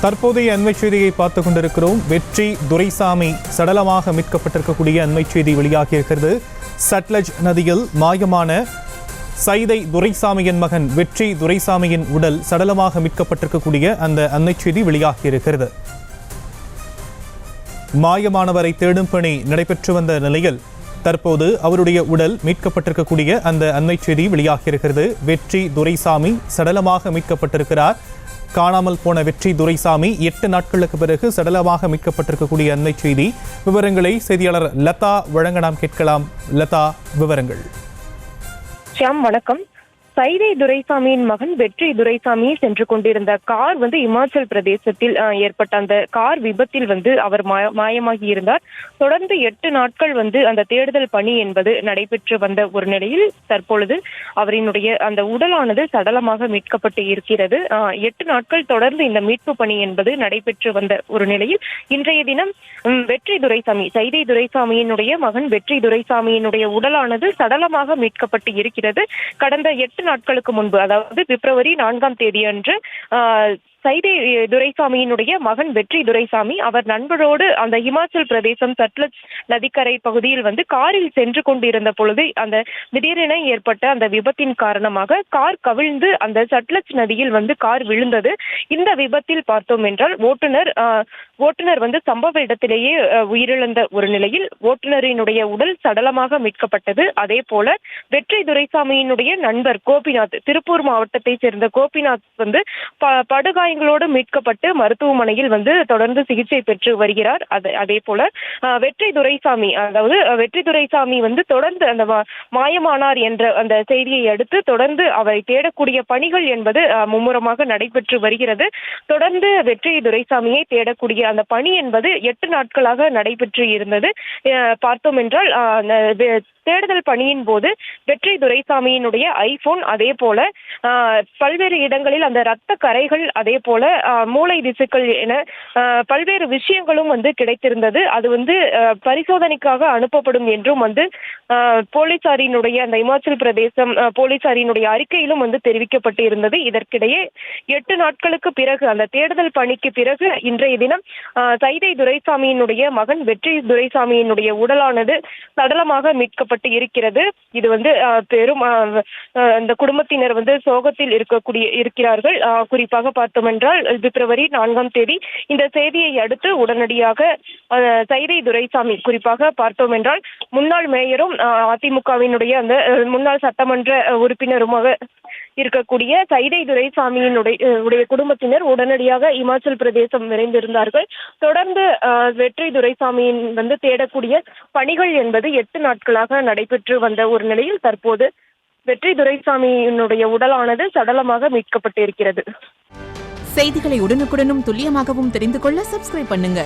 தற்போதைய அண்மை செய்தியை பார்த்துக் கொண்டிருக்கிறோம். வெற்றி துரைசாமி சடலமாக மீட்கப்பட்டிருக்கக்கூடிய அண்மை செய்தி வெளியாகியிருக்கிறது. சட்லஜ் நதியில் மாயமான சைதை துரைசாமியின் மகன் வெற்றி துரைசாமியின் உடல் சடலமாக மீட்கப்பட்டிருக்கக்கூடிய அந்த அண்மை செய்தி வெளியாகியிருக்கிறது. மாயமானவரை தேடும் பணி நடைபெற்று வந்த நிலையில் தற்போது அவருடைய உடல் மீட்கப்பட்டிருக்கக்கூடிய அந்த அண்மை செய்தி வெளியாகியிருக்கிறது. வெற்றி துரைசாமி சடலமாக மீட்கப்பட்டிருக்கிறார். காணாமல் போன வெற்றி துரைசாமி 8 நாட்களுக்கு பிறகு சடலமாக மீட்கப்பட்டிருக்கக்கூடிய அண்மை செய்தி. விவரங்களை செய்தியாளர் லதா வழங்க நாம் கேட்கலாம். லதா, விவரங்கள். ஷியாம், வணக்கம். சைதை துரைசாமியின் மகன் வெற்றி துரைசாமி சென்று கொண்டிருந்த கார் இமாச்சல் பிரதேசத்தில் ஏற்பட்ட அந்த கார் விபத்தில் அவர் மாயமாகி இருந்தார். தொடர்ந்து 8 நாட்கள் அந்த தேடுதல் பணி என்பது நடைபெற்று வந்த ஒரு நிலையில் தற்பொழுது அவரினுடைய அந்த உடலானது சடலமாக மீட்கப்பட்டு இருக்கிறது. 8 நாட்கள் தொடர்ந்து இந்த மீட்பு பணி என்பது நடைபெற்று வந்த ஒரு நிலையில் இன்றைய தினம் வெற்றி துரைசாமி, சைதை துரைசாமியினுடைய மகன் வெற்றி துரைசாமியினுடைய உடலானது சடலமாக மீட்கப்பட்டு இருக்கிறது. கடந்த 8 நாட்களுக்கு முன்பு, அதாவது பிப்ரவரி 4ஆம் தேதி அன்று சைதை துரைசாமியினுடைய மகன் வெற்றி துரைசாமி அவர் நண்பரோடு அந்த இமாச்சல் பிரதேசம் சட்லஜ் நதிக்கரை பகுதியில் காரில் சென்று கொண்டிருந்த பொழுது அந்த திடீரென ஏற்பட்ட அந்த விபத்தின் காரணமாக கார் கவிழ்ந்து அந்த சட்லஜ் நதியில் கார் விழுந்தது. இந்த விபத்தில் பார்த்தோம் என்றால் ஓட்டுநர் சம்பவ இடத்திலேயே உயிரிழந்த ஒரு நிலையில் ஓட்டுநரினுடைய உடல் சடலமாக மீட்கப்பட்டது. அதே போல வெற்றி துரைசாமியினுடைய நண்பர் கோபிநாத், திருப்பூர் மாவட்டத்தை சேர்ந்த கோபிநாத் படுகாயங்களோடு மீட்கப்பட்டு மருத்துவமனையில் தொடர்ந்து சிகிச்சை பெற்று வருகிறார். அதே போல வெற்றி துரைசாமி, அதாவது வெற்றி துரைசாமி தொடர்ந்து அந்த மாயமானார் என்ற அந்த செய்தியை அடுத்து தொடர்ந்து அவரை தேடக்கூடிய பணிகள் என்பது மும்முரமாக நடைபெற்று வருகிறது. தொடர்ந்து வெற்றி துரைசாமியை தேடக்கூடிய அந்த பணி என்பது 8 நாட்களாக நடைபெற்று இருந்தது. பார்த்தோம் என்றால் தேடுதல் பணியின் போது வெற்றி துரைசாமியினுடைய ஐபோன், அதே போல பல்வேறு இடங்களில் அந்த இரத்த கரைகள், அதே போல மூளை திசுக்கள் என பல்வேறு விஷயங்களும் கிடைத்திருந்தது. அது பரிசோதனைக்காக அனுப்பப்படும் என்றும் போலீசாரினுடைய அந்த இமாச்சல் பிரதேசம் போலீசாரினுடைய அறிக்கையிலும் தெரிவிக்கப்பட்டு இருந்தது. இதற்கிடையே 8 நாட்களுக்கு பிறகு, அந்த தேடுதல் பணிக்கு பிறகு இன்றைய தினம் சைதை துரைசாமியினுடைய மகன் வெற்றி துரைசாமியினுடைய உடலானது சடலமாக மீட்கப்பட்டு இருக்கிறது. இது பெரும் அந்த குடும்பத்தினர் சோகத்தில் இருக்கிறார்கள். குறிப்பாக பார்த்தோம் என்றால் பிப்ரவரி 4ஆம் தேதி இந்த செய்தியை அடுத்து உடனடியாக சைதை துரைசாமி, குறிப்பாக பார்த்தோம் என்றால் முன்னாள் மேயரும் அதிமுகவினுடைய அந்த முன்னாள் சட்டமன்ற உறுப்பினருமாக இருக்கக்கூடிய சைதை துரைசாமியினுடைய குடும்பத்தினர் உடனடியாக இமாச்சல் பிரதேசம் விரைந்திருந்தார்கள். தொடர்ந்து வெற்றி துரைசாமியின் தேடக்கூடிய பணிகள் என்பது 8 நாட்களாக நடைபெற்று வந்த ஒரு நிலையில் தற்போது வெற்றி துரைசாமியினுடைய உடலானது சடலமாக மீட்கப்பட்டு இருக்கிறது. செய்திகளை உடனுக்குடனும் துல்லியமாகவும் தெரிந்து கொள்ள சப்ஸ்கிரைப் பண்ணுங்க.